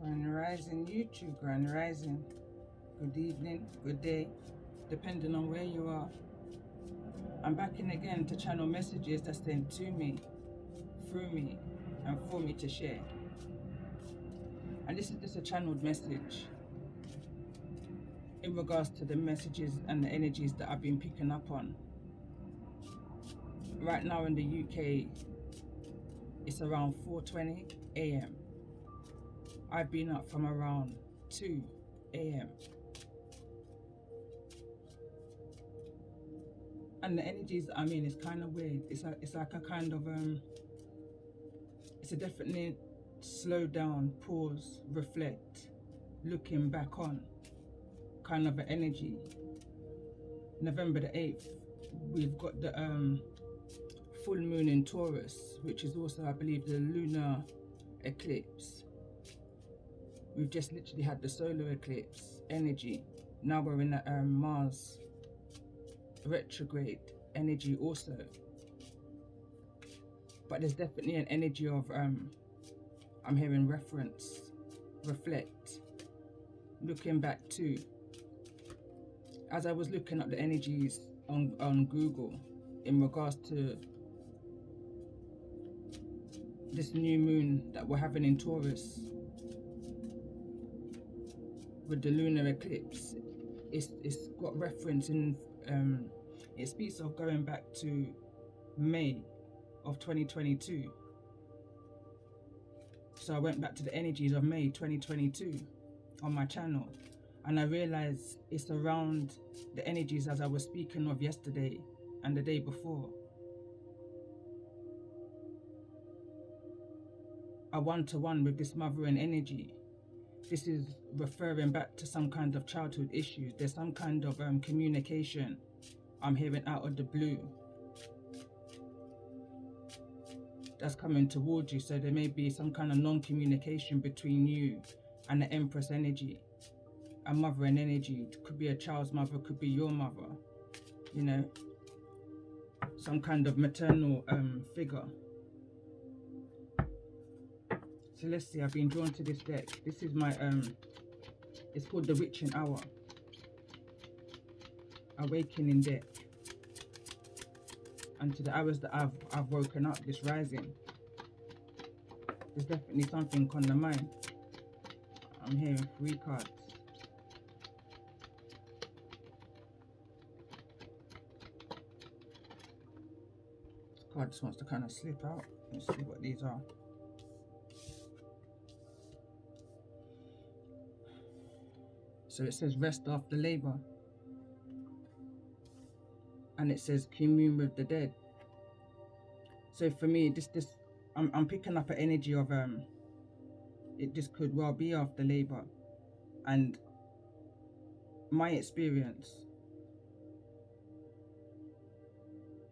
Grand Rising YouTube, Grand Rising. Good evening, good day, depending on where you are. I'm back in again to channel messages that's sent to me, through me, and for me to share. And this is just a channeled message in regards to the messages and the energies that I've been picking up on. Right now in the UK, it's around 4:20 a.m. I've been up from around 2 a.m. And the energies that I'm in is kind of weird. It's like a kind of it's a definitely slow down, pause, reflect, looking back on kind of an energy. November the 8th, we've got the full moon in Taurus, which is also, I believe, the lunar eclipse. We've just literally had the solar eclipse energy. Now we're in the Mars retrograde energy also. But there's definitely an energy of I'm hearing reference, reflect, looking back to. As I was looking up the energies on Google in regards to this new moon that we're having in Taurus with the lunar eclipse, it's got reference in it speaks of going back to May of 2022. So I went back to the energies of May 2022 on my channel, and I realized it's around the energies as I was speaking of yesterday and the day before. A one-to-one with this mothering energy. This is referring back to some kind of childhood issues. There's some kind of communication I'm hearing out of the blue that's coming towards you. So there may be some kind of non-communication between you and the Empress energy. A mothering energy. It could be a child's mother, could be your mother. You know, some kind of maternal figure. So let's see, I've been drawn to this deck. This is my it's called the Witching Hour Awakening deck. And to the hours that I've woken up, this rising, there's definitely something on the mind. I'm hearing 3 cards. This card just wants to kind of slip out. Let's see what these are. So it says rest after labor. And it says commune with the dead. So for me, I'm picking up an energy of it just could well be after labor. And my experience,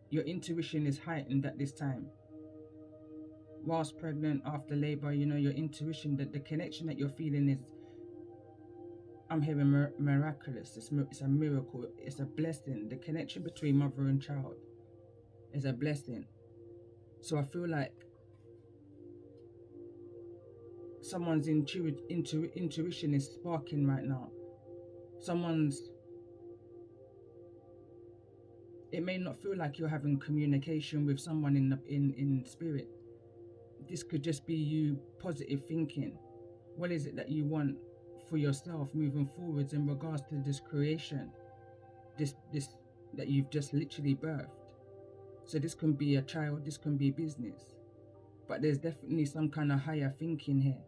your intuition is heightened at this time. Whilst pregnant, after labor, you know, your intuition, that the connection that you're feeling is, I'm hearing miraculous. It's a miracle. It's a blessing. The connection between mother and child is a blessing. So I feel like someone's intuition is sparking right now. It may not feel like you're having communication with someone in spirit. This could just be you positive thinking. What is it that you want for yourself moving forwards in regards to this creation, this that you've just literally birthed? So this can be a child, this can be business, but there's definitely some kind of higher thinking here.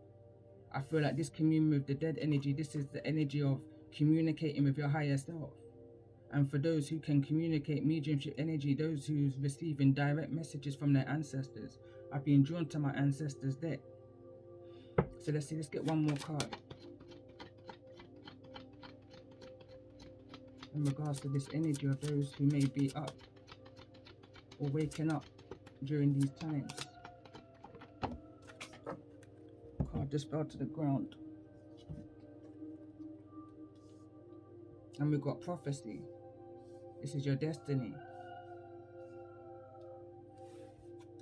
I feel like this commune with the dead energy, this is the energy of communicating with your higher self. And for those who can communicate mediumship energy, those who's receiving direct messages from their ancestors, I've been drawn to my ancestors' deck. So let's see, let's get one more card in regards to this energy of those who may be up or waking up during these times. Card just fell to the ground. And we've got prophecy. This is your destiny.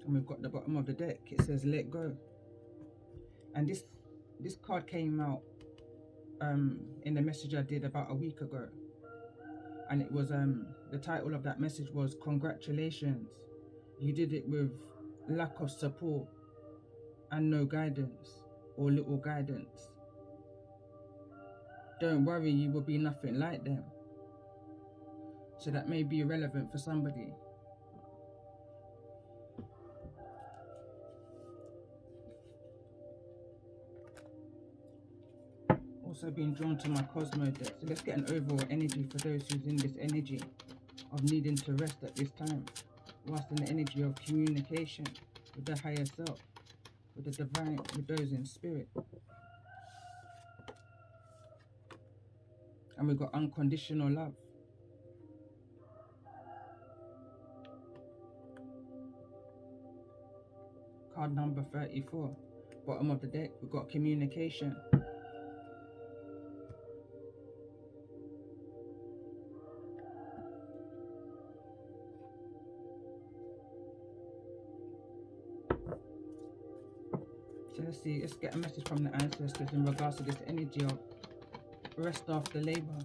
And we've got the bottom of the deck. It says let go. And this this card came out in the message I did about a week ago, and it was the title of that message was "Congratulations, you did it with lack of support and no guidance, or little guidance. Don't worry, you will be nothing like them." So that may be relevant for somebody. Also being drawn to my Cosmo deck. So let's get an overall energy for those who's in this energy of needing to rest at this time, whilst in the energy of communication with the higher self, with the divine, with those in spirit. And we've got unconditional love. Card number 34. Bottom of the deck, we've got communication. So let's see, let's get a message from the ancestors in regards to this energy of rest after labor.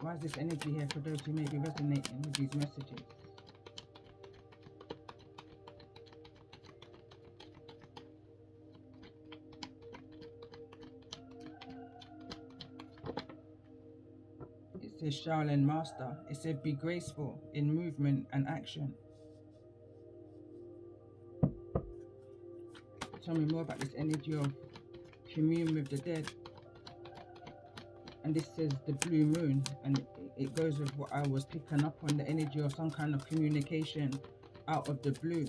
Why is this energy here for those who may be resonating with these messages? It says Shaolin Master. It said be graceful in movement and action. Tell me more about this energy of commune with the dead. And this says the blue moon, and it goes with what I was picking up on, the energy of some kind of communication out of the blue.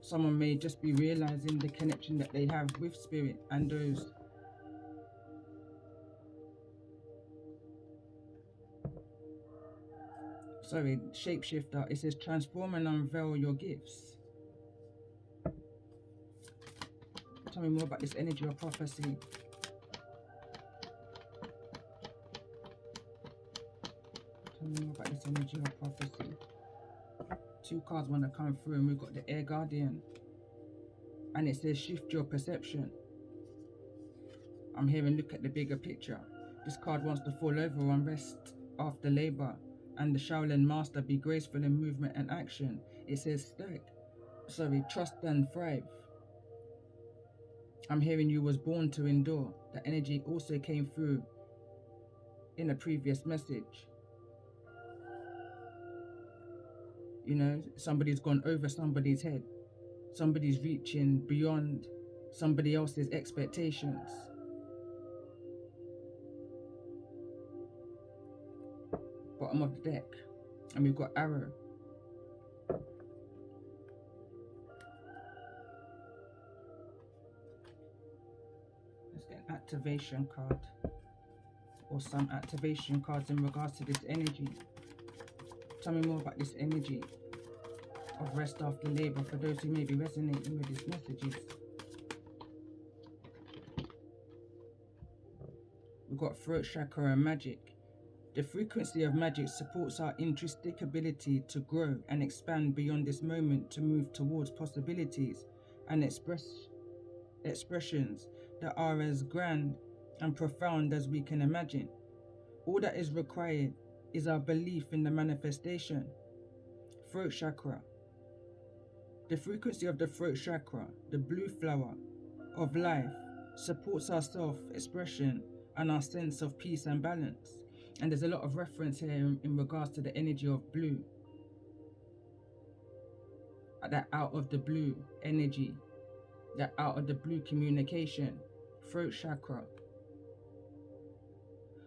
Someone may just be realizing the connection that they have with spirit and those. Sorry, shapeshifter. It says transform and unveil your gifts. Tell me more about this energy of prophecy. Tell me more about this energy of prophecy. Two cards want to come through, and we've got the Air Guardian. And it says shift your perception. I'm hearing look at the bigger picture. This card wants to fall over on rest after labor. And the Shaolin Master, be graceful in movement and action. It says trust and thrive. I'm hearing you was born to endure. The energy also came through in a previous message. You know, somebody's gone over somebody's head. Somebody's reaching beyond somebody else's expectations. Bottom of the deck. And we've got Arrow. Let's get an activation card. Or some activation cards in regards to this energy. Tell me more about this energy of rest after labor for those who may be resonating with these messages. We've got throat chakra and magic. The frequency of magic supports our intrinsic ability to grow and expand beyond this moment, to move towards possibilities and expressions that are as grand and profound as we can imagine. All that is required is our belief in the manifestation. Throat chakra. The frequency of the throat chakra, the blue flower of life, supports our self-expression and our sense of peace and balance. And there's a lot of reference here in regards to the energy of blue. That out of the blue energy, that out of the blue communication, throat chakra.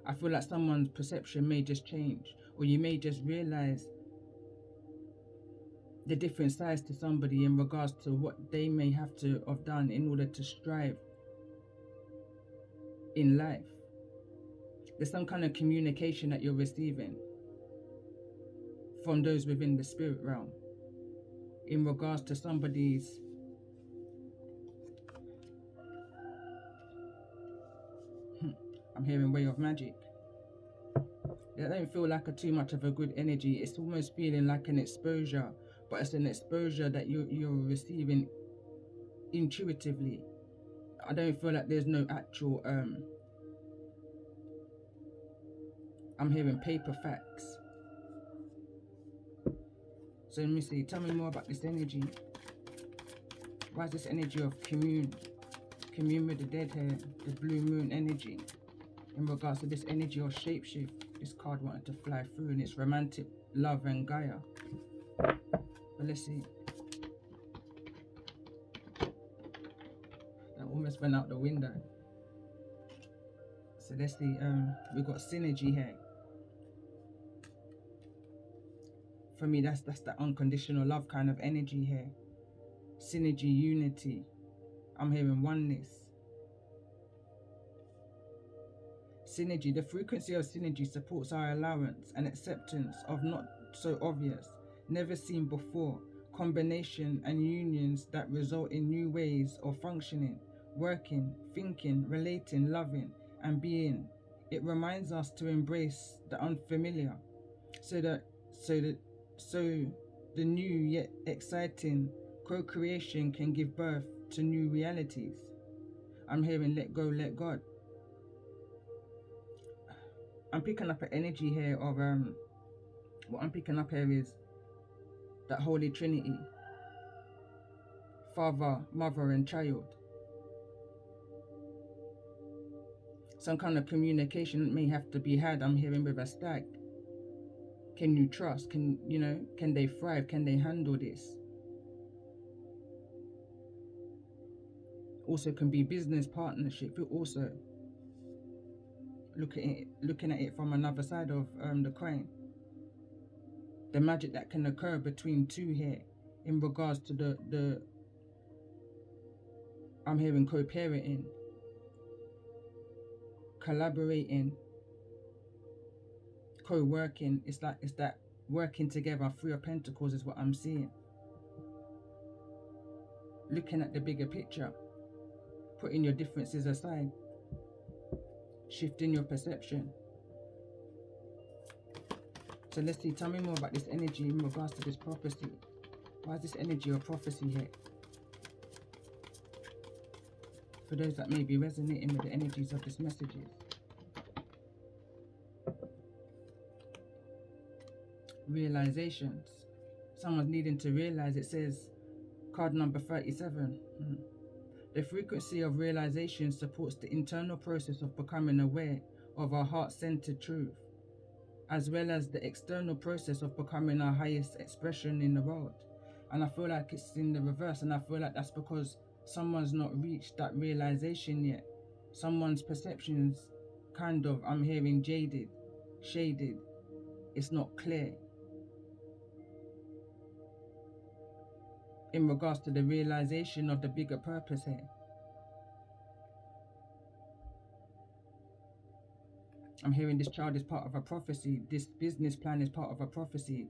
I feel like someone's perception may just change, or you may just realize the different sides to somebody in regards to what they may have to have done in order to strive in life. There's some kind of communication that you're receiving from those within the spirit realm in regards to somebody's I'm hearing way of magic. It don't feel like too much of a good energy. It's almost feeling like an exposure, but it's an exposure that you're receiving intuitively. I don't feel like there's no actual I'm hearing paper facts. So let me see, tell me more about this energy. Why is this energy of commune with the dead here, the blue moon energy, in regards to this energy of shapeshift? This card wanted to fly through, and it's romantic love and Gaia. But let's see. That almost went out the window. So let's see, we got synergy here. For me, that's that unconditional love kind of energy here. Synergy, unity. I'm hearing oneness. Synergy, the frequency of synergy supports our allowance and acceptance of not so obvious, never seen before, combination and unions that result in new ways of functioning, working, thinking, relating, loving, and being. It reminds us to embrace the unfamiliar, so the new yet exciting co-creation can give birth to new realities. I'm hearing let go, let God. I'm picking up an energy here of what I'm picking up here is that Holy Trinity, Father, Mother, and Child. Some kind of communication may have to be had. I'm hearing with a stag. Can you trust? Can they thrive? Can they handle this? Also can be business partnership. But also looking at it from another side of the coin. The magic that can occur between two here in regards to the I'm hearing co-parenting, collaborating, co-working. It's that working together. Three of Pentacles is what I'm seeing. Looking at the bigger picture, putting your differences aside, shifting your perception. So let's see, tell me more about this energy in regards to this prophecy. Why is this energy of prophecy here? For those that may be resonating with the energies of this messages. Realizations. Someone's needing to realize. It says, card number 37. The frequency of realization supports the internal process of becoming aware of our heart-centered truth, as well as the external process of becoming our highest expression in the world. And I feel like it's in the reverse, and I feel like that's because someone's not reached that realization yet. Someone's perceptions kind of, I'm hearing jaded, shaded. It's not clear in regards to the realization of the bigger purpose here. I'm hearing this child is part of a prophecy. This business plan is part of a prophecy,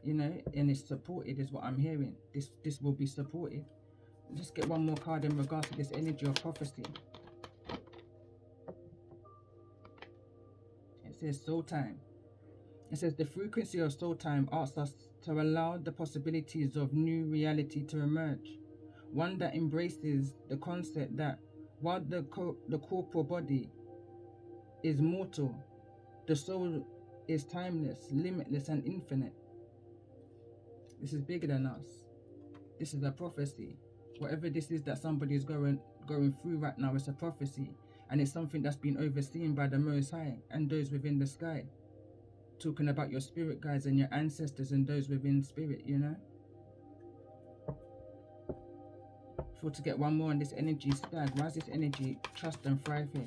and it's supported is what I'm hearing. This will be supported. Let's get one more card in regards to this energy of prophecy. It says soul time. It says the frequency of soul time asks us to allow the possibilities of new reality to emerge. One that embraces the concept that while the corporal body is mortal, the soul is timeless, limitless, and infinite. This is bigger than us. This is a prophecy. Whatever this is that somebody is going through right now, it's a prophecy. And it's something that's been overseen by the Most High and those within the sky. Talking about your spirit guides and your ancestors and those within spirit, For to get one more on this energy stag. Why is this energy trust and thrive here?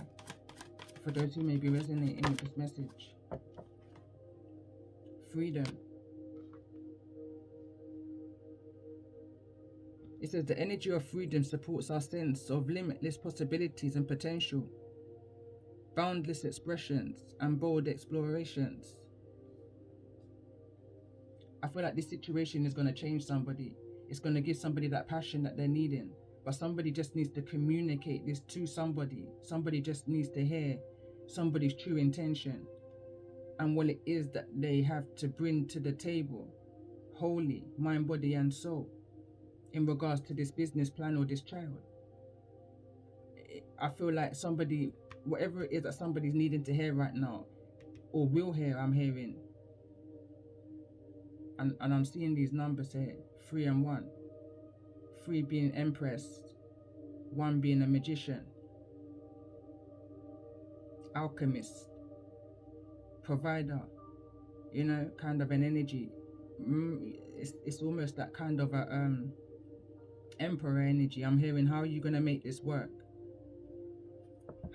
For those who may be resonating with this message. Freedom. It says the energy of freedom supports our sense of limitless possibilities and potential, boundless expressions and bold explorations. I feel like this situation is going to change somebody. It's going to give somebody that passion that they're needing. But somebody just needs to communicate this to somebody. Somebody just needs to hear somebody's true intention and what it is that they have to bring to the table, wholly, mind, body, and soul, in regards to this business plan or this child. I feel like somebody, whatever it is that somebody's needing to hear right now, or will hear, I'm hearing, and I'm seeing these numbers here: 3 and 1. 3 being Empress, 1 being a magician, alchemist, provider. You know, kind of an energy. It's almost that kind of a emperor energy. I'm hearing, how are you gonna make this work?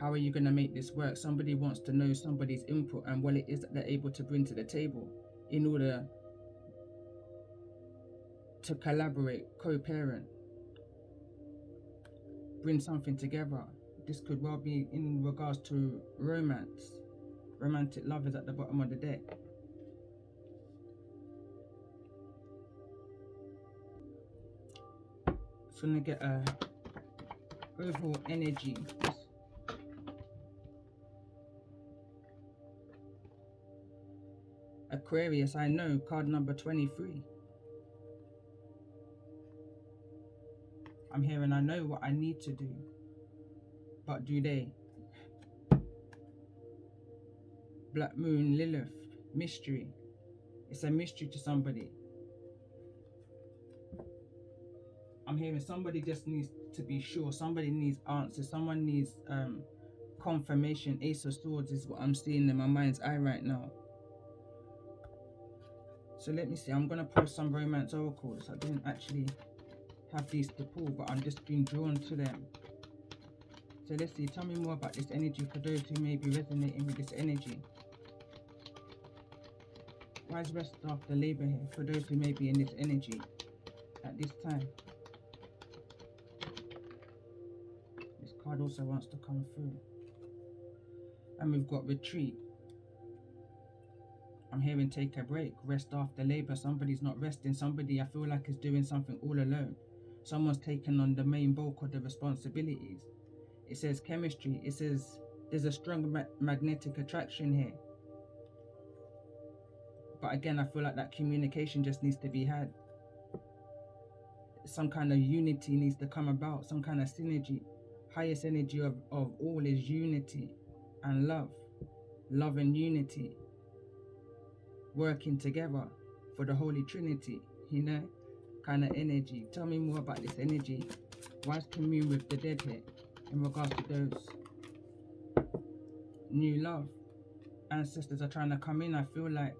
How are you gonna make this work? Somebody wants to know somebody's input and what it is that they're able to bring to the table in order to collaborate, co-parent, bring something together. This could well be in regards to romance. Romantic love is at the bottom of the deck. It's gonna get a overall energy. Aquarius, I know, card number 23. I'm hearing, I know what I need to do, but do they? Black Moon, Lilith, mystery. It's a mystery to somebody. I'm hearing somebody just needs to be sure. Somebody needs answers. Someone needs confirmation. Ace of Swords is what I'm seeing in my mind's eye right now. So let me see. I'm going to pull some romance oracles. I didn't actually have these to pull, but I'm just being drawn to them. So let's see. Tell me more about this energy for those who may be resonating with this energy. Why is rest after labor here for those who may be in this energy at this time? This card also wants to come through. And we've got retreat. I'm hearing take a break, rest after labor. Somebody's not resting. Somebody, I feel like, is doing something all alone. Someone's taken on the main bulk of the responsibilities. It says chemistry. It says there's a strong magnetic attraction here. But again, I feel like that communication just needs to be had. Some kind of unity needs to come about, some kind of synergy. Highest energy of all is unity and love. Love and unity. Working together for the Holy Trinity, you know, kind of energy. Tell me more about this energy. Why is commune with the dead here in regards to those? New love. Ancestors are trying to come in, I feel like,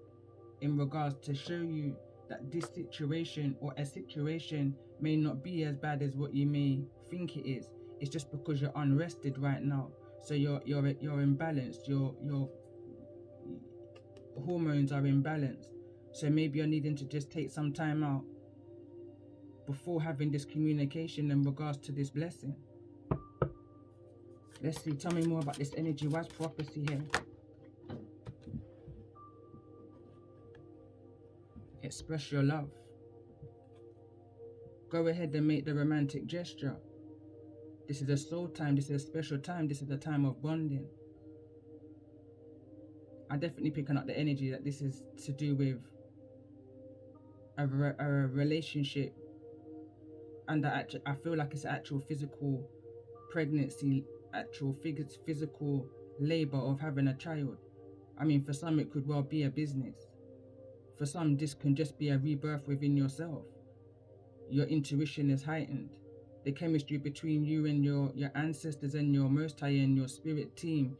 in regards to show you that this situation or a situation may not be as bad as what you may think it is. It's just because you're unrested right now. So you're imbalanced. Your hormones are imbalanced. So maybe you're needing to just take some time out before having this communication in regards to this blessing. Let's see. Tell me more about this energy. Why's prophecy here? Express your love. Go ahead and make the romantic gesture. This is a soul time. This is a special time. This is a time of bonding. I'm definitely picking up the energy that this is to do with a relationship, and that I feel like it's actual physical pregnancy, actual physical labor of having a child. I mean, for some it could well be a business. For some, this can just be a rebirth within yourself. Your intuition is heightened. The chemistry between you and your ancestors and your Most High and your spirit team,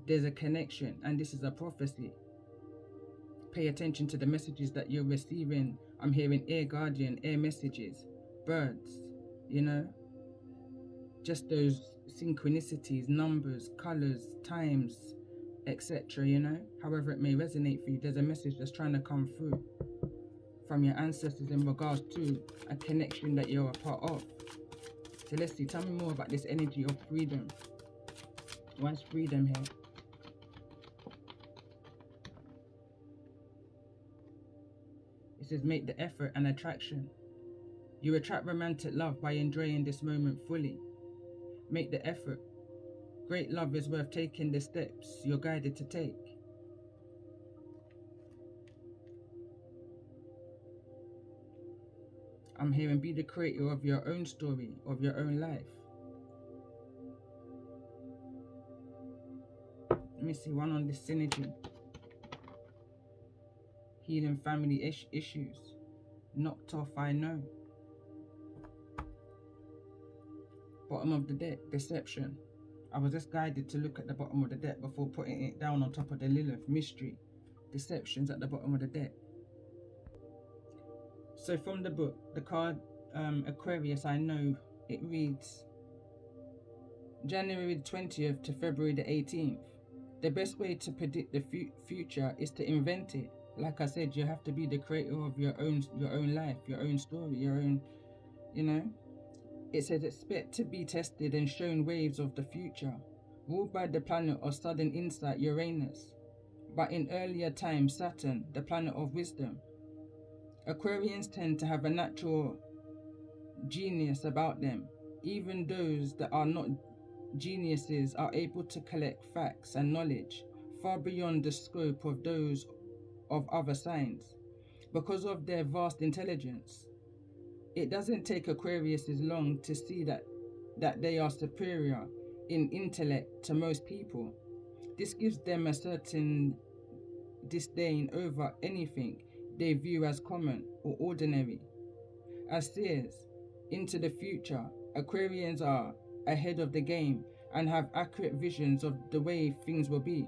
there's a connection, and this is a prophecy. Pay attention to the messages that you're receiving. I'm hearing air guardian, air messages, birds, you know, just those synchronicities, numbers, colors, times, etc., you know, however it may resonate for you. There's a message that's trying to come through from your ancestors in regards to a connection that you're a part of. So let's see, tell me more about this energy of freedom. Why is freedom here? It says make the effort and attraction. You attract romantic love by enjoying this moment fully. Make the effort. Great love is worth taking the steps you're guided to take. I'm hearing be the creator of your own story, of your own life. me see one on this synergy. Healing family issues. Knocked off, I know. Bottom of the deck, deception. I was just guided to look at the bottom of the deck before putting it down on top of the Lilith. Mystery. Deceptions at the bottom of the deck. So from the book, the card Aquarius, I know, it reads January the 20th to February the 18th. The best way to predict the future is to invent it. Like I said, you have to be the creator of your own life, your own story, your own, It says expect to be tested and shown waves of the future, ruled by the planet of sudden insight Uranus, but in earlier times Saturn, the planet of wisdom. Aquarians tend to have a natural genius about them. Even those that are not geniuses are able to collect facts and knowledge far beyond the scope of those of other signs. Because of their vast intelligence, it doesn't take Aquariuses long to see that they are superior in intellect to most people. This gives them a certain disdain over anything they view as common or ordinary. As seers into the future, Aquarians are ahead of the game and have accurate visions of the way things will be.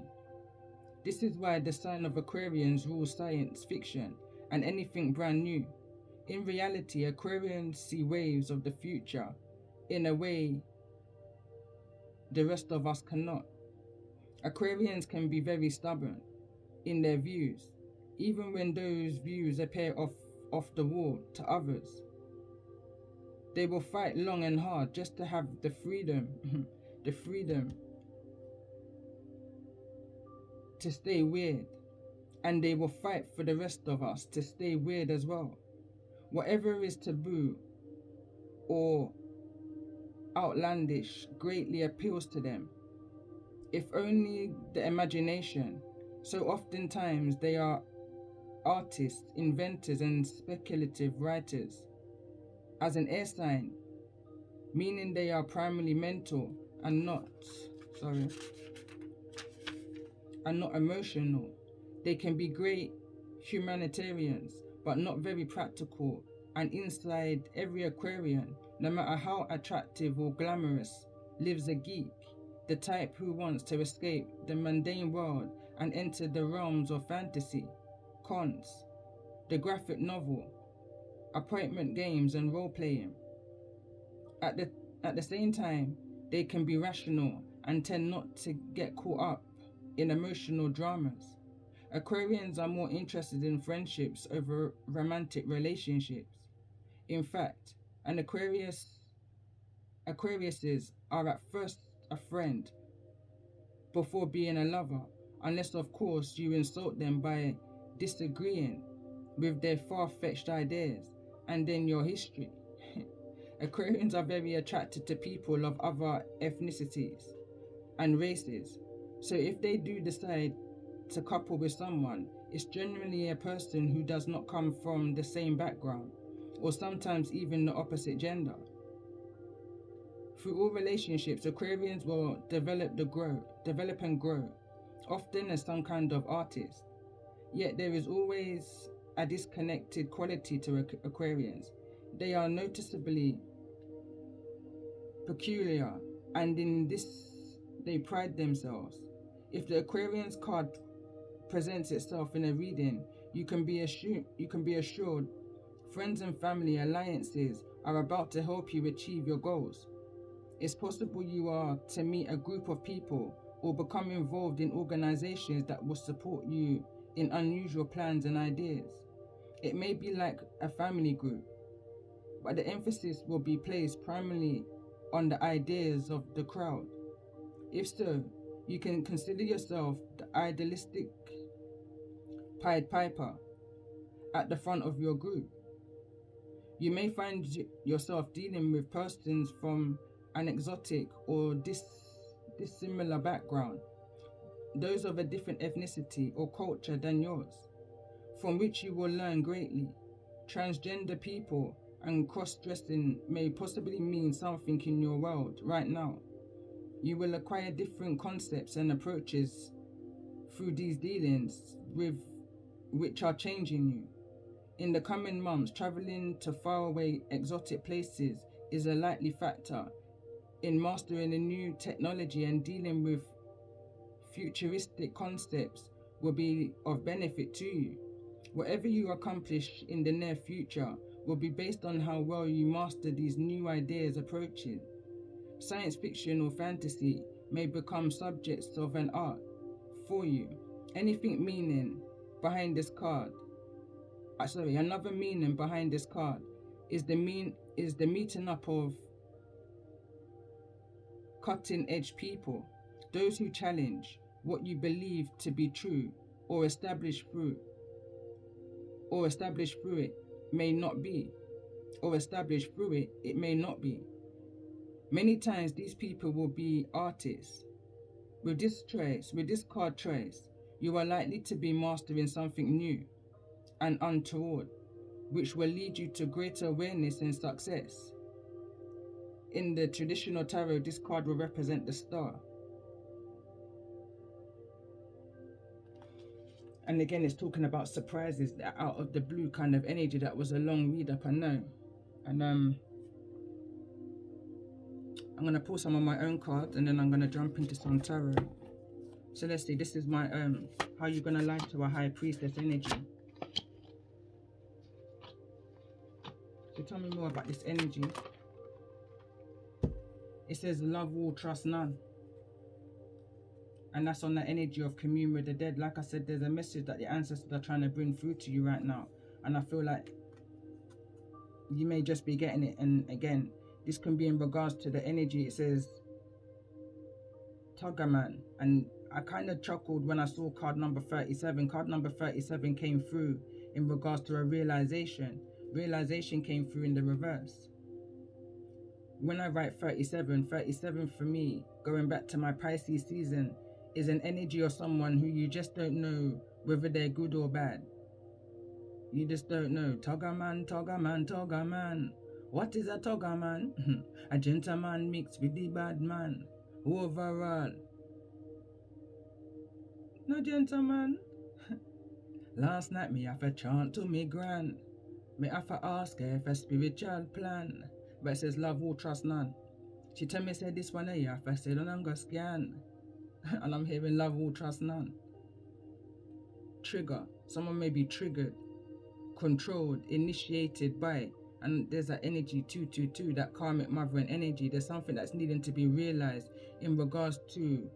This is why the sign of Aquarians rules science fiction and anything brand new. In reality, Aquarians see waves of the future in a way the rest of us cannot. Aquarians can be very stubborn in their views, even when those views appear off the wall to others. They will fight long and hard just to have the freedom, the freedom to stay weird. And they will fight for the rest of us to stay weird as well. Whatever is taboo or outlandish greatly appeals to them. If only the imagination. So oftentimes they are artists, inventors, and speculative writers. As an air sign, meaning they are primarily mental and not emotional. They can be great humanitarians, but not very practical. And inside every Aquarian, no matter how attractive or glamorous, lives a geek, the type who wants to escape the mundane world and enter the realms of fantasy, cons, the graphic novel, appointment games, and role-playing. At the same time, they can be rational and tend not to get caught up in emotional dramas. Aquarians are more interested in friendships over romantic relationships. In fact, Aquariuses are at first a friend before being a lover, unless of course you insult them by disagreeing with their far-fetched ideas, and then your history. Aquarians are very attracted to people of other ethnicities and races, so if they do decide to couple with someone, it's generally a person who does not come from the same background, or sometimes even the opposite gender. Through all relationships, Aquarians will develop and grow, often as some kind of artist. Yet there is always a disconnected quality to Aquarians. They are noticeably peculiar, and in this they pride themselves. If the Aquarians card presents itself in a reading, you can be assured friends and family alliances are about to help you achieve your goals. It's possible you are to meet a group of people or become involved in organizations that will support you in unusual plans and ideas. It may be like a family group, but the emphasis will be placed primarily on the ideas of the crowd. If so, you can consider yourself the idealistic Pied Piper at the front of your group. You may find yourself dealing with persons from an exotic or dissimilar background, those of a different ethnicity or culture than yours, from which you will learn greatly. Transgender people and cross-dressing may possibly mean something in your world right now. You will acquire different concepts and approaches through these dealings with which are changing you. In the coming months, traveling to faraway exotic places is a likely factor in mastering a new technology, and dealing with futuristic concepts will be of benefit to you. Whatever you accomplish in the near future will be based on how well you master these new ideas approaching. Science fiction or fantasy may become subjects of an art for you. Anything meaning behind this card, another meaning behind this card is the meeting up of cutting edge people, those who challenge what you believe to be true or establish through it may not be, or established through it may not be. Many times these people will be artists. With this card trace, you are likely to be mastering something new and untoward, which will lead you to greater awareness and success. In the traditional tarot, this card will represent the star. And again, it's talking about surprises, that out of the blue kind of energy. That was a long read up, I know. And I'm going to pull some of my own cards, and then I'm going to jump into some tarot. So let's see, this is my how you're going to lie to a high priestess energy. So tell me more about this energy. It says love all, trust none. And that's on the energy of commune with the dead. Like I said, there's a message that the ancestors are trying to bring through to you right now. And I feel like you may just be getting it. And again, this can be in regards to the energy. It says Tuggerman. And I kind of chuckled when I saw card number 37. Card number 37 came through in regards to a realization. Realization came through in the reverse. When I write 37 for me, going back to my Pisces season, is an energy of someone who you just don't know whether they're good or bad. You just don't know. Tuggerman, Tuggerman, Tuggerman. What is a Tuggerman? A gentleman mixed with the bad man. Overall. No gentleman. Last night me have a chant to me gran. Me have to ask her if a spiritual plan. But it says love all, trust none. She tell me say this one here. I said I'm gonna scan. And I'm hearing love all, trust none. Trigger. Someone may be triggered, controlled, initiated by. And there's that energy 222, that karmic mother and energy. There's something that's needing to be realized in regards to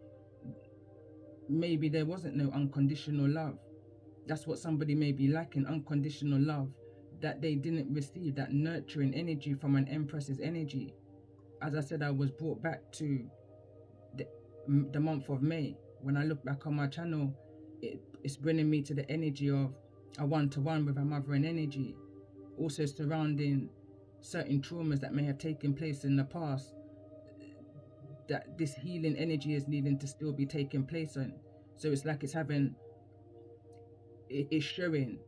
maybe there wasn't no unconditional love. That's what somebody may be lacking, unconditional love, that they didn't receive, that nurturing energy from an empress's energy. As I said, I was brought back to the month of May. When I look back on my channel, it's bringing me to the energy of a one-to-one with a mother and energy. Also surrounding certain traumas that may have taken place in the past, that this healing energy is needing to still be taking place on. So it's like it's showing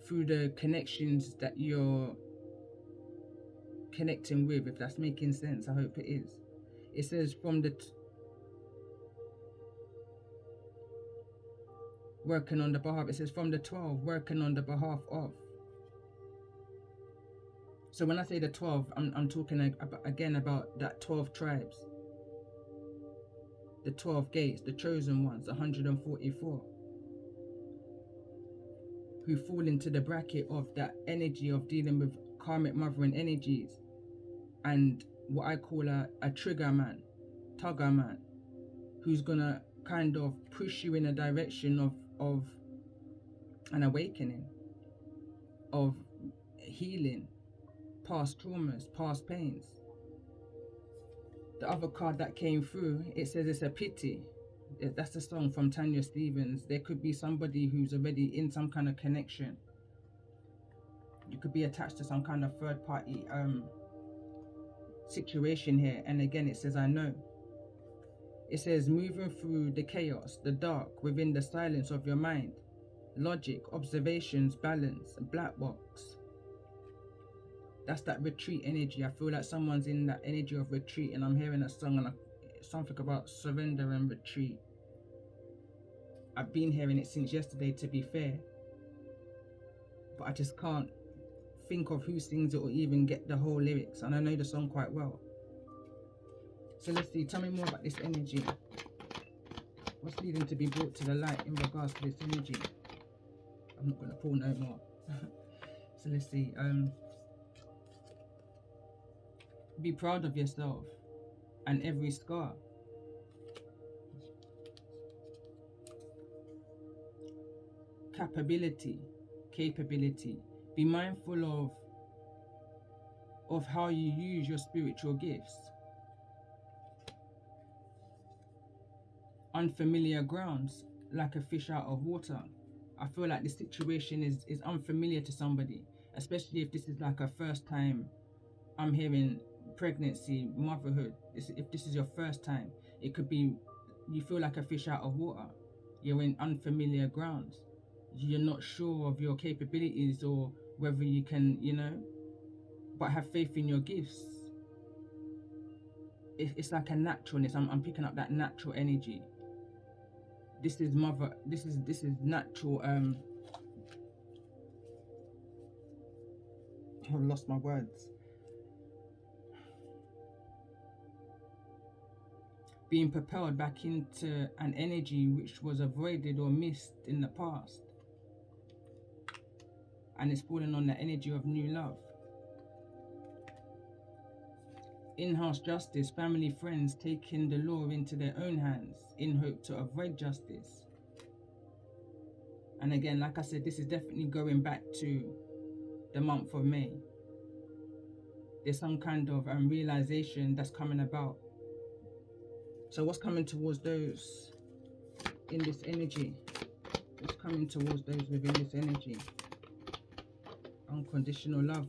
through the connections that you're connecting with, if that's making sense. I hope it is. It says from the working on the behalf. It says from the 12, working on the behalf of. So when I say the 12, I'm talking again about that 12 tribes, the 12 gates, the chosen ones, 144, who fall into the bracket of that energy of dealing with karmic mothering energies, and what I call a trigger man, tugger man, who's gonna kind of push you in a direction of an awakening, of healing past traumas, past pains. The other card that came through, it says it's a pity. That's a song from Tanya Stevens. There could be somebody who's already in some kind of connection. You could be attached to some kind of third party situation here. And again, it says I know. It says moving through the chaos, the dark, within the silence of your mind. Logic, observations, balance, black box. That's that retreat energy. I feel like someone's in that energy of retreat, and I'm hearing a song and something about surrender and retreat. I've been hearing it since yesterday, to be fair, but I just can't think of who sings it or even get the whole lyrics, and I know the song quite well. So let's see, tell me more about this energy. What's needing to be brought to the light in regards to this energy? I'm not going to pull no more. So let's see. Be proud of yourself and every scar. Capability. Be mindful of how you use your spiritual gifts. Unfamiliar grounds, like a fish out of water. I feel like the situation is unfamiliar to somebody, especially if this is like a first time. I'm hearing pregnancy, motherhood. If this is your first time, it could be you feel like a fish out of water. You're in unfamiliar grounds. You're not sure of your capabilities or whether you can, but have faith in your gifts. It's like a naturalness. I'm picking up that natural energy. This is natural. I've lost my words. Being propelled back into an energy which was avoided or missed in the past, and it's falling on the energy of new love. In-house justice, family, friends taking the law into their own hands in hope to avoid justice. And again, like I said, this is definitely going back to the month of May. There's some kind of realization that's coming about. So what's coming towards those in this energy? What's coming towards those within this energy? Unconditional love.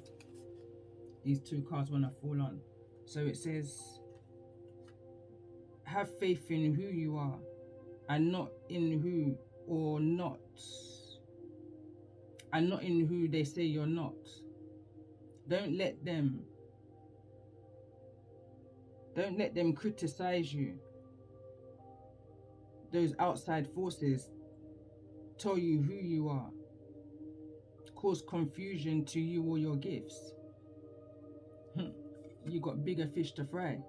These two cards want to fall on. So it says, have faith in who you are and not in who or not, and not in who they say you're not. Don't let them criticize you. Those outside forces tell you who you are, cause confusion to you or your gifts. You got bigger fish to fry.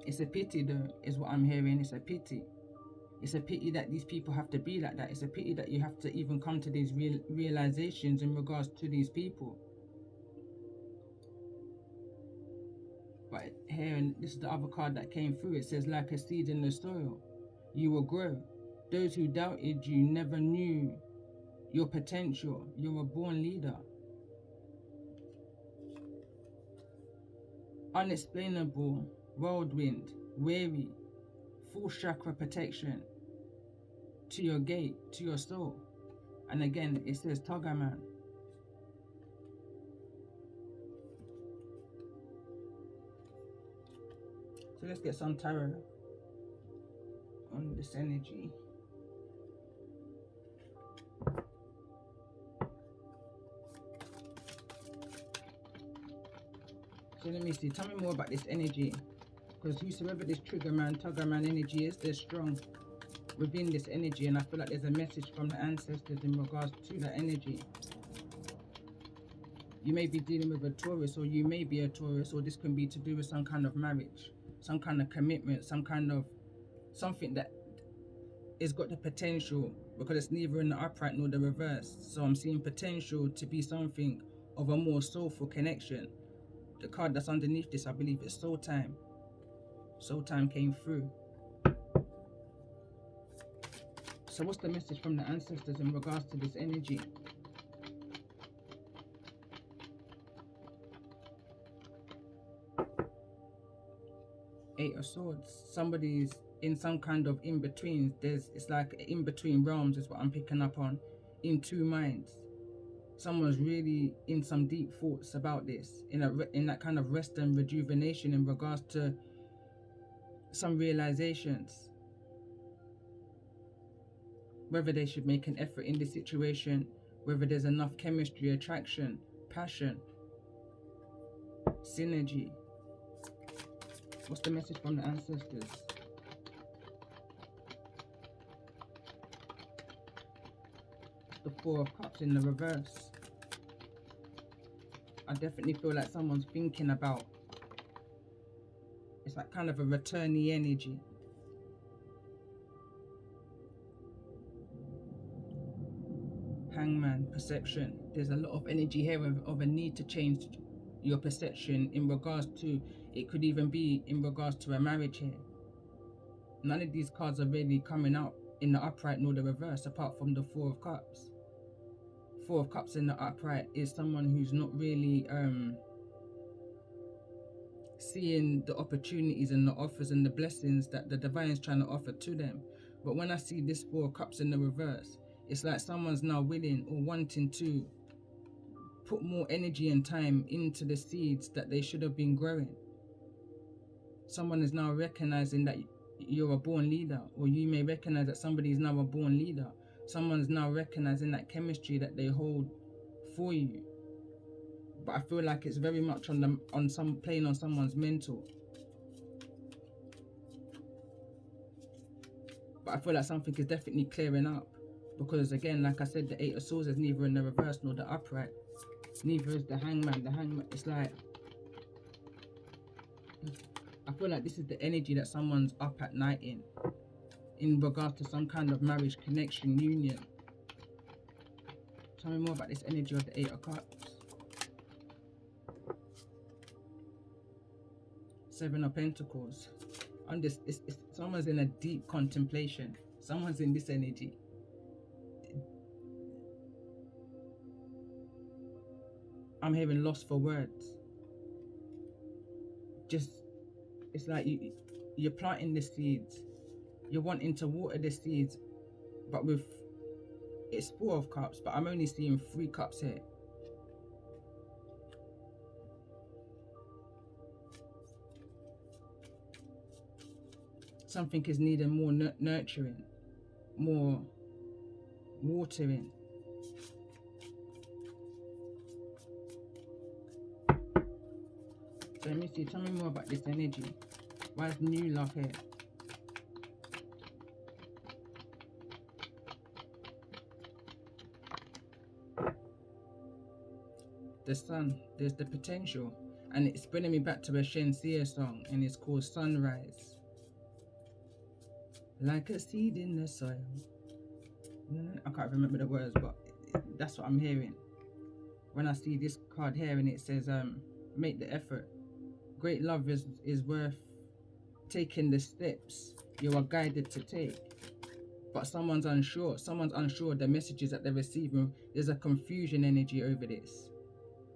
It's a pity though, is what I'm hearing. It's a pity. It's a pity that these people have to be like that. It's a pity that you have to even come to these realizations in regards to these people. But here, and this is the other card that came through, it says, like a seed in the soil, you will grow. Those who doubted you never knew your potential. You're a born leader. Unexplainable, whirlwind, weary, full chakra protection to your gate, to your soul. And again, it says Tagaman. So let's get some tarot on this energy. So let me see, tell me more about this energy, because whosoever this tugger man energy is, they're strong within this energy, and I feel like there's a message from the ancestors in regards to that energy. You may be dealing with a Taurus, or you may be a Taurus, or this can be to do with some kind of marriage, some kind of commitment, some kind of something that has got the potential, because it's neither in the upright nor the reverse. So I'm seeing potential to be something of a more soulful connection. The card that's underneath this, I believe it's Soul Time. Soul Time came through. So what's the message from the ancestors in regards to this energy? Eight of Swords. Somebody's in some kind of in-between. It's like in-between realms is what I'm picking up on. In two minds. Someone's really in some deep thoughts about this, in that kind of rest and rejuvenation in regards to some realizations, whether they should make an effort in this situation, whether there's enough chemistry, attraction, passion, synergy. What's the message from the ancestors? Four of Cups in the reverse. I definitely feel like someone's thinking about, it's like kind of a returnee energy. Hangman, perception. There's a lot of energy here of a need to change your perception in regards to, it could even be in regards to a marriage here. None of these cards are really coming out in the upright nor the reverse, apart from the Four of Cups. Four of Cups in the upright is someone who's not really seeing the opportunities and the offers and the blessings that the divine is trying to offer to them. But when I see this Four of Cups in the reverse, it's like someone's now willing or wanting to put more energy and time into the seeds that they should have been growing. Someone is now recognizing that you're a born leader, or you may recognize that somebody is now a born leader. Someone's now recognizing that chemistry that they hold for you. But I feel like it's very much playing on someone's mental. But I feel like something is definitely clearing up, because again, like I said, the Eight of Swords is neither in the reverse nor the upright. Neither is the Hangman. The Hangman, it's like, I feel like this is the energy that someone's up at night in regards to some kind of marriage, connection, union. Tell me more about this energy of the Eight of Cups. Seven of Pentacles. Someone's in a deep contemplation. Someone's in this energy. I'm hearing lost for words. It's like you're planting the seeds. You're wanting to water the seeds, but it's Four of Cups, but I'm only seeing 3 cups here. Something is needing more nurturing, more watering. So let me see, tell me more about this energy. Why is new love here? The sun, there's the potential. And it's bringing me back to a Shenseea song, and it's called Sunrise. Like a seed in the soil. I can't remember the words, but that's what I'm hearing. When I see this card here and it says, make the effort. Great love is worth taking the steps you are guided to take. But someone's unsure of the messages that they're receiving. There's a confusion energy over this.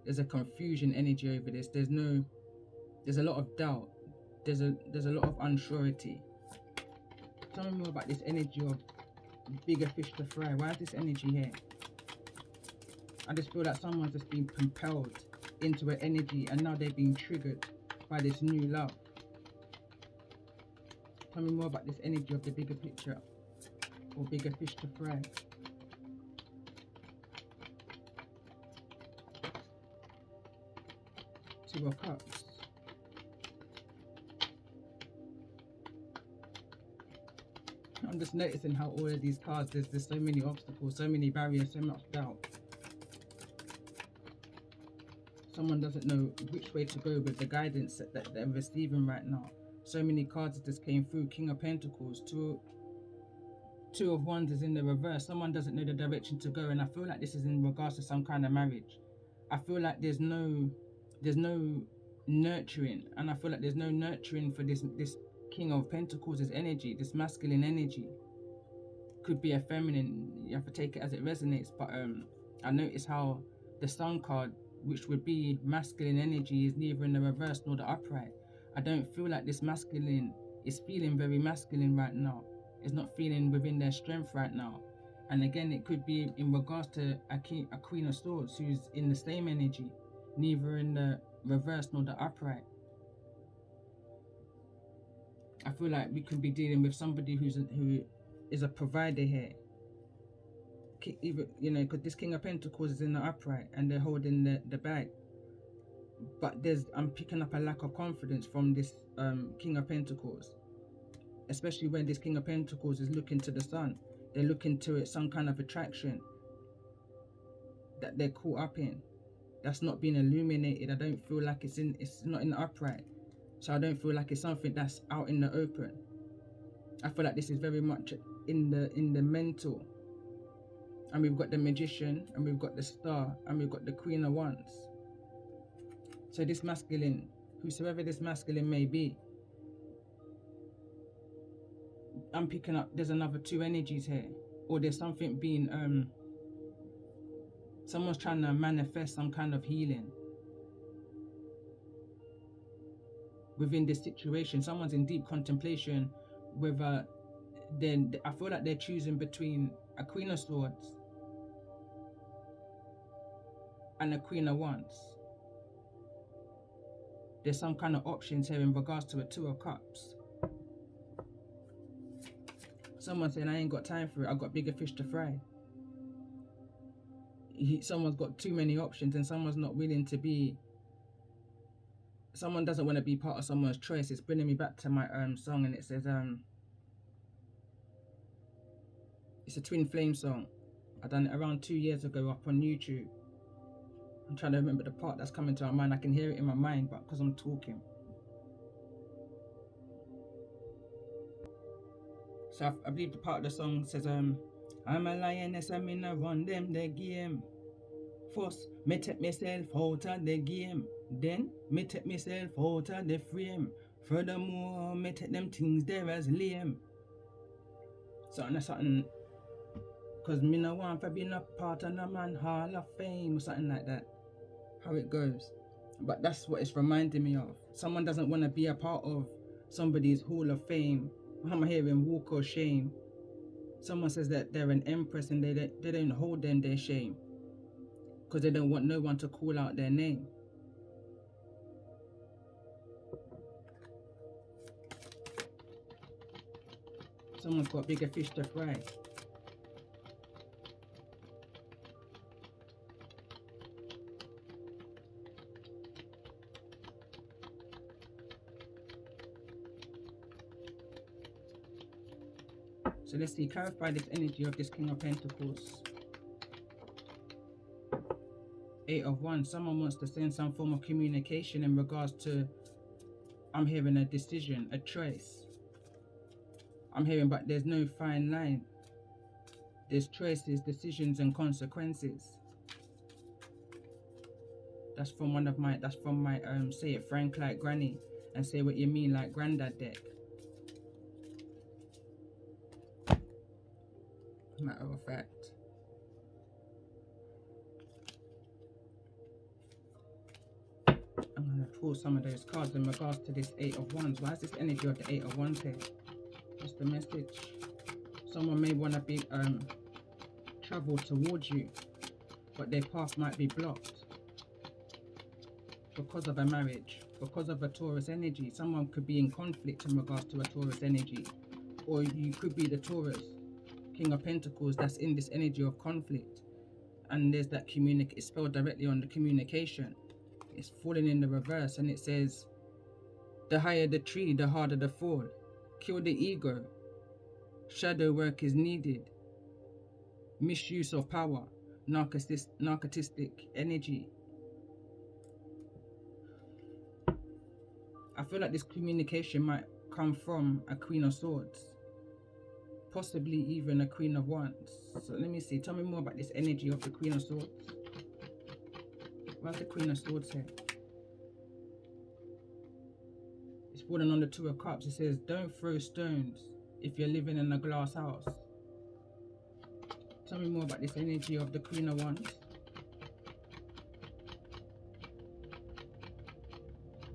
There's a confusion energy over this. There's a lot of doubt. There's a lot of unsurety. Tell me more about this energy of bigger fish to fry. Why is this energy here? I just feel like someone's just been compelled into an energy, and now they're being triggered by this new love. Tell me more about this energy of the bigger picture, or bigger fish to fry. Two of Cups. I'm just noticing how all of these cards, there's so many obstacles, so many barriers, so much doubt. Someone doesn't know which way to go with the guidance that they're receiving right now. So many cards just came through. King of Pentacles, Two of Wands is in the reverse. Someone doesn't know the direction to go, and I feel like this is in regards to some kind of marriage. I feel like there's no nurturing, and I feel like there's no nurturing for this King of Pentacles' energy, this masculine energy. Could be a feminine, you have to take it as it resonates, but I notice how the Sun card, which would be masculine energy, is neither in the reverse nor the upright. I don't feel like this masculine is feeling very masculine right now. It's not feeling within their strength right now. And again, it could be in regards to a Queen of Swords who's in the same energy, neither in the reverse nor the upright. I feel like we could be dealing with somebody who is a provider here. Either, because this King of Pentacles is in the upright and they're holding the bag. But I'm picking up a lack of confidence from this King of Pentacles. Especially when this King of Pentacles is looking to the Sun. They're looking to it, some kind of attraction. that they're caught up in, that's not being illuminated. I don't feel like it's not in the upright. So I don't feel like it's something that's out in the open. I feel like this is very much in the mental. And we've got the Magician, and we've got the Star, and we've got the Queen of Wands. So this masculine, whosoever this masculine may be, I'm picking up, there's another two energies here. Or there's something being, someone's trying to manifest some kind of healing within this situation. Someone's in deep contemplation, whether then I feel like they're choosing between a Queen of Swords and a Queen of Wands. There's some kind of options here in regards to a Two of Cups. Someone saying, I ain't got time for it, I've got bigger fish to fry. Someone's got too many options, and someone's not willing to be, someone doesn't want to be part of someone's choice. It's bringing me back to my song, and it says, it's a Twin Flame song. I done it around 2 years ago up on YouTube. I'm trying to remember the part that's coming to my mind. I can hear it in my mind, but because I'm talking. So I believe the part of the song says, I'm a lioness, I'm in a run them the game. First, me take myself out of the game. Then, me take myself out of the frame. Furthermore, me take them things there as lame. Something, cause me no want to be a part of a man Hall of Fame or something like that. How it goes. But that's what it's reminding me of. Someone doesn't want to be a part of somebody's Hall of Fame. I'm hearing walk of shame. Someone says that they're an empress and they don't hold them their shame, because they don't want no one to call out their name. Someone's got bigger fish to fry. So let's see, clarify this energy of this King of Pentacles. Eight of Wands. Someone wants to send some form of communication in regards to, I'm hearing a decision, a choice. I'm hearing, but there's no fine line. There's choices, decisions, and consequences. That's from my Say It Frank Like Granny and Say What You Mean Like Granddad deck. Matter of fact. I'm going to pull some of those cards in regards to this Eight of Wands. Why is this energy of the Eight of Wands here? What's the message? Someone may want to be travel towards you, but their path might be blocked because of a marriage, because of a Taurus energy. Someone could be in conflict in regards to a Taurus energy, or you could be the Taurus King of Pentacles that's in this energy of conflict, and there's that it's spelled directly on the communication. It's falling in the reverse, and it says, the higher the tree, the harder the fall. Kill the ego. Shadow work is needed. Misuse of power. Narcissistic energy. I feel like this communication might come from a Queen of Swords. Possibly even a Queen of Wands. So let me see. Tell me more about this energy of the Queen of Swords. Where's the Queen of Swords here? It's falling on the Two of Cups. It says, don't throw stones if you're living in a glass house. Tell me more about this energy of the Queen of Wands.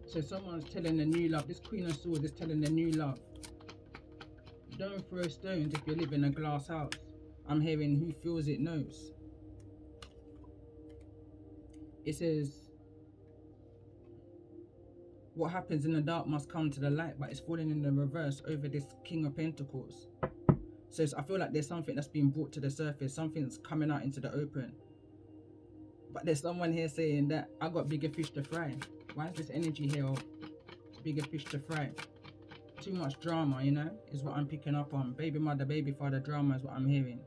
So someone's telling the new love. This Queen of Swords is telling the new love. Don't throw stones if you live in a glass house. I'm hearing who feels it knows. It says, what happens in the dark must come to the light, but it's falling in the reverse over this King of Pentacles. So I feel like there's something that's being brought to the surface. Something's coming out into the open. But there's someone here saying that I got bigger fish to fry. Why is this energy here of bigger fish to fry? Too much drama, you know, is what I'm picking up on. Baby mother, baby father drama is what I'm hearing.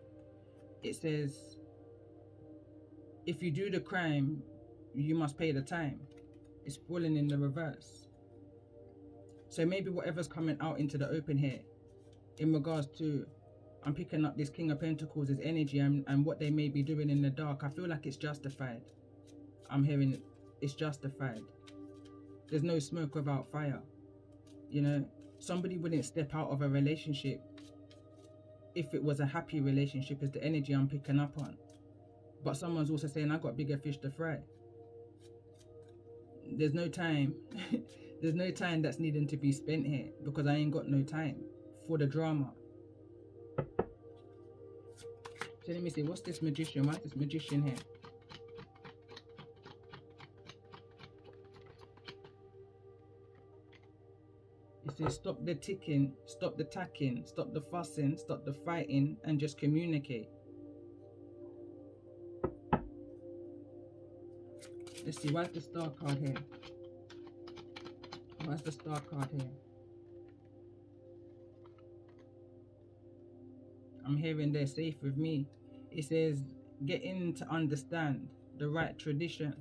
It says, If you do the crime, you must pay the time. It's falling in the reverse. So maybe whatever's coming out into the open here, in regards to, I'm picking up this King of Pentacles' energy and what they may be doing in the dark. I feel like it's justified. I'm hearing it's justified. There's no smoke without fire. You know, somebody wouldn't step out of a relationship if it was a happy relationship, is the energy I'm picking up on. But someone's also saying, I got bigger fish to fry. There's no time. There's no time that's needing to be spent here, because I ain't got no time for the drama. So let me see, what's this Magician? Why is this Magician here? It says stop the ticking, stop the tacking, stop the fussing, stop the fighting, and just communicate. Let's see, why is the Star card here? Why is the Star card here? I'm hearing they're safe with me. It says getting to understand the right tradition.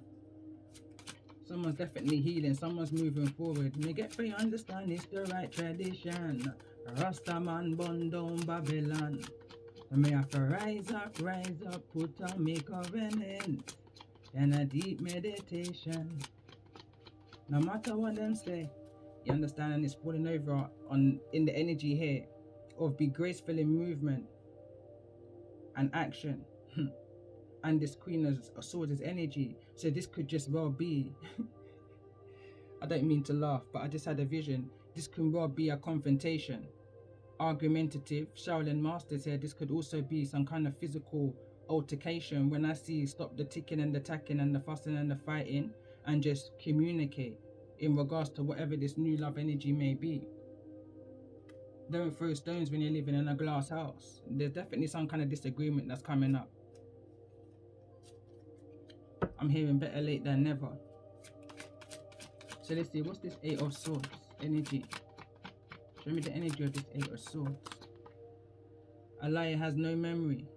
Someone's definitely healing. Someone's moving forward. Me get free, understand it's the right tradition. Rastaman burn down Babylon. Me have to rise up, put on me covenant and a deep meditation. No matter what them say, you understand, and it's falling over on in the energy here of be graceful in movement and action. And this Queen of Swords' energy. So this could just well be I don't mean to laugh, but I just had a vision. This could well be a confrontation. Argumentative, Shaolin Masters here, this could also be some kind of physical altercation. When I see stop the ticking and the tacking and the fussing and the fighting, and just communicate in regards to whatever this new love energy may be. Don't throw stones when you're living in a glass house. There's definitely some kind of disagreement that's coming up. I'm hearing better late than never. So let's see, what's this Eight of Swords energy? Show me the energy of this Eight of Swords. A liar has no memory.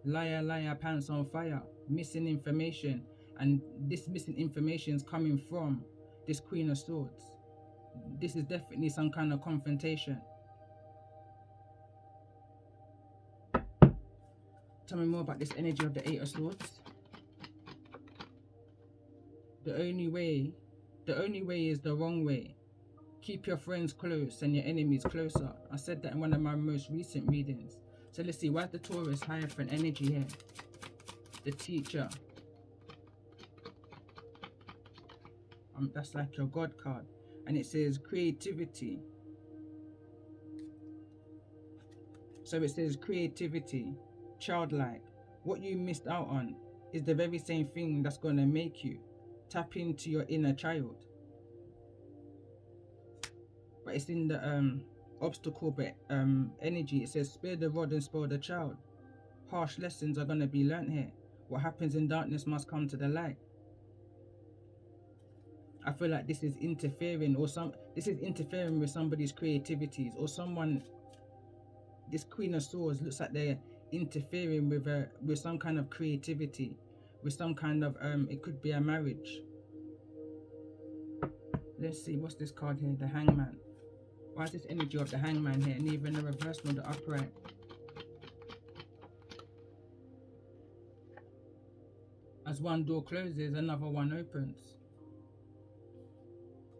Liar, liar, pants on fire. Missing information. And this missing information is coming from this Queen of Swords. This is definitely some kind of confrontation. Tell me more about this energy of the Eight of Swords. The only way is the wrong way. Keep your friends close and your enemies closer. I said that in one of my most recent readings. So let's see, why is the Taurus Hierophant energy here? The Teacher. That's like your God card. And it says creativity. So it says creativity, childlike. What you missed out on is the very same thing that's going to make you tap into your inner child. But it's in the obstacle energy. It says spare the rod and spoil the child. Harsh lessons are going to be learnt here. What happens in darkness must come to the light. I feel like this is interfering, this is interfering with somebody's creativities, or someone. This Queen of Swords looks like they're interfering with some kind of creativity, with some kind of it could be a marriage. Let's see, what's this card here? The Hangman. Why is this energy of the Hangman here? Neither the reverse nor the upright. As one door closes, another one opens.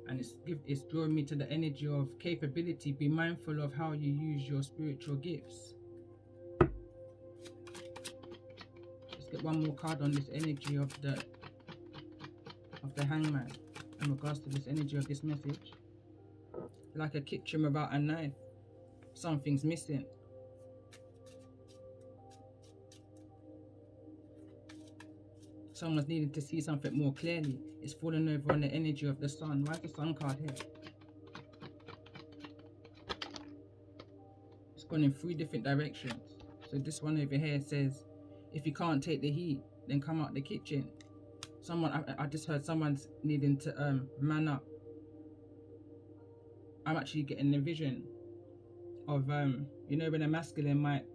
And it's drawing me to the energy of capability. Be mindful of how you use your spiritual gifts. Let's get one more card on this energy of the Hangman in regards to this energy of this message. Like a kitchen without a knife. Something's missing. Someone's needing to see something more clearly. It's falling over on the energy of the Sun. Why is the Sun card here? It's gone in 3 different directions. So this one over here says, if you can't take the heat, then come out the kitchen. I just heard someone's needing to man up. I'm actually getting the vision of you know, when a masculine might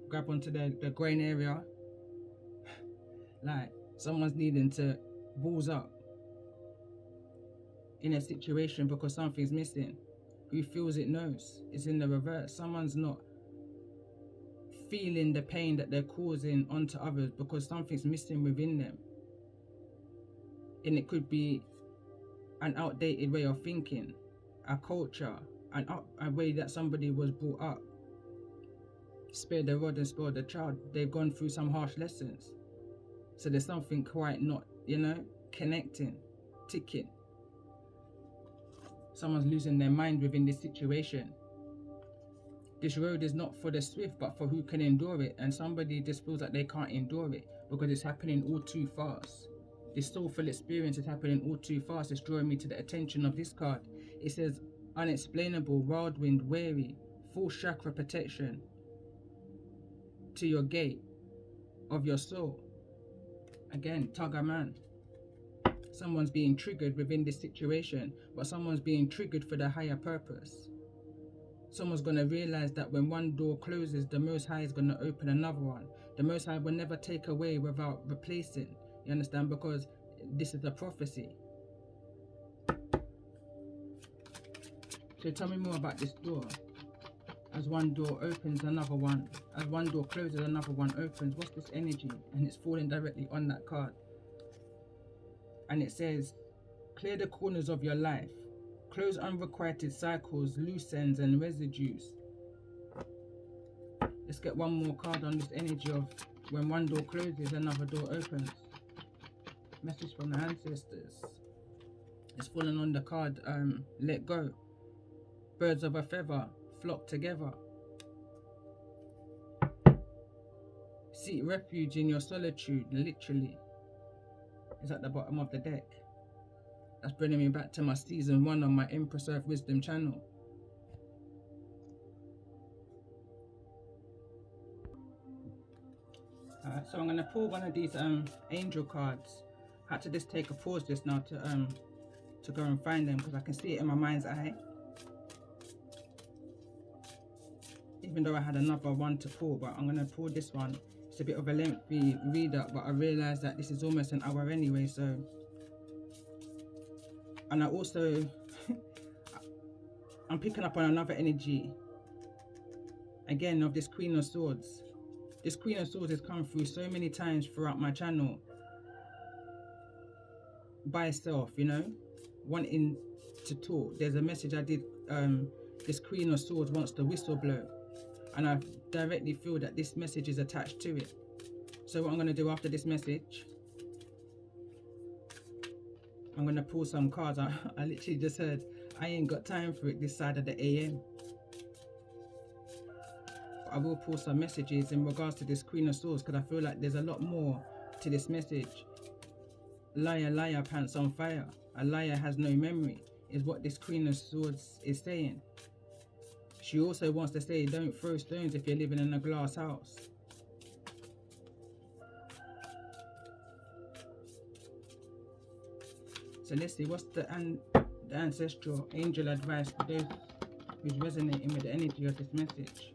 grab onto the groin area, like Someone's needing to balls up in a situation because something's missing. Who feels it knows. It's in the reverse. Someone's not feeling the pain that they're causing onto others because something's missing within them. And it could be an outdated way of thinking, a culture, a way that somebody was brought up. Spare the rod and spoil the child. They've gone through some harsh lessons. So there's something quite not, connecting, ticking. Someone's losing their mind within this situation. This road is not for the swift, but for who can endure it. And somebody just feels like they can't endure it because it's happening all too fast. This soulful experience is happening all too fast. It's drawing me to the attention of this card. It says, unexplainable, whirlwind, weary, full chakra protection to your gate of your soul. Again, tugger man. Someone's being triggered within this situation, but someone's being triggered for the higher purpose. Someone's going to realize that when one door closes, the Most High is going to open another one. The Most High will never take away without replacing. You understand? Because this is a prophecy. So tell me more about this door. As one door opens, another one. As one door closes, another one opens. What's this energy? And it's falling directly on that card. And it says, clear the corners of your life. Close unrequited cycles, loose ends and residues. Let's get one more card on this energy of when one door closes, another door opens. Message from the ancestors. It's falling on the card, let go. Birds of a feather flock together. Seek refuge in your solitude, literally. It's at the bottom of the deck. That's bringing me back to my season 1 on my Empress Earth Wisdom channel. So I'm gonna pull one of these angel cards. I had to just take a pause just now to go and find them because I can see it in my mind's eye. Even though I had another one to pull, but I'm gonna pull this one. It's a bit of a lengthy read up, but I realized that this is almost an hour anyway, so. And I also, I'm picking up on another energy, again, of this Queen of Swords. This Queen of Swords has come through so many times throughout my channel by itself, wanting to talk. There's a message I did, this Queen of Swords wants the whistle blow. And I directly feel that this message is attached to it. So what I'm going to do after this message, I'm going to pull some cards. I literally just heard, I ain't got time for it this side of the AM. I will pull some messages in regards to this Queen of Swords because I feel like there's a lot more to this message. Liar, liar, pants on fire. A liar has no memory, is what this Queen of Swords is saying. She also wants to say, don't throw stones if you're living in a glass house. So let's see, what's the ancestral angel advice to those who's resonating with the energy of this message?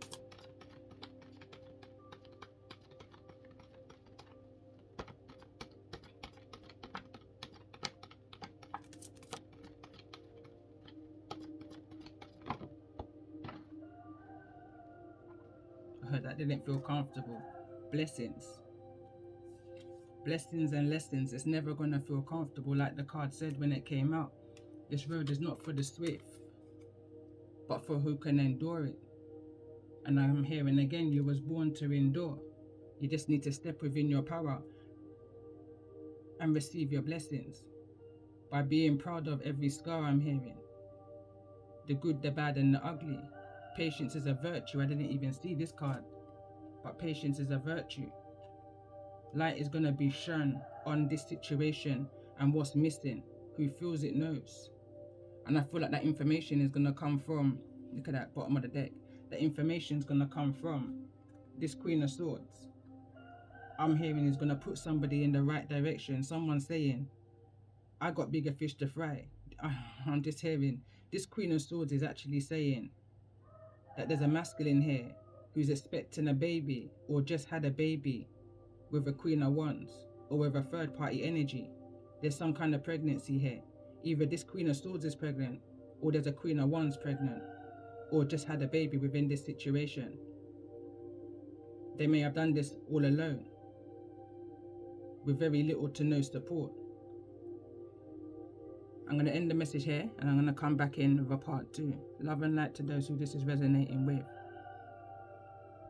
That didn't feel comfortable. Blessings. Blessings and lessons. It's never going to feel comfortable, like the card said when it came out. This road is not for the swift, but for who can endure it. And I'm hearing again, you was born to endure. You just need to step within your power and receive your blessings by being proud of every scar I'm hearing. The good, the bad and the ugly. Patience is a virtue. I didn't even see this card. But patience is a virtue. Light is going to be shone on this situation and what's missing. Who feels it knows. And I feel like that information is going to come from, look at that bottom of the deck. The information is going to come from this Queen of Swords. I'm hearing is going to put somebody in the right direction. Someone saying, I got bigger fish to fry. I'm just hearing this Queen of Swords is actually saying that there's a masculine here who's expecting a baby or just had a baby with a Queen of Wands. or with a third party energy. There's some kind of pregnancy here. Either this Queen of Swords is pregnant, or there's a Queen of Wands pregnant, or just had a baby within this situation. They may have done this all alone, with very little to no support. I'm going to end the message here, and I'm going to come back in with a part 2. Love and light to those who this is resonating with.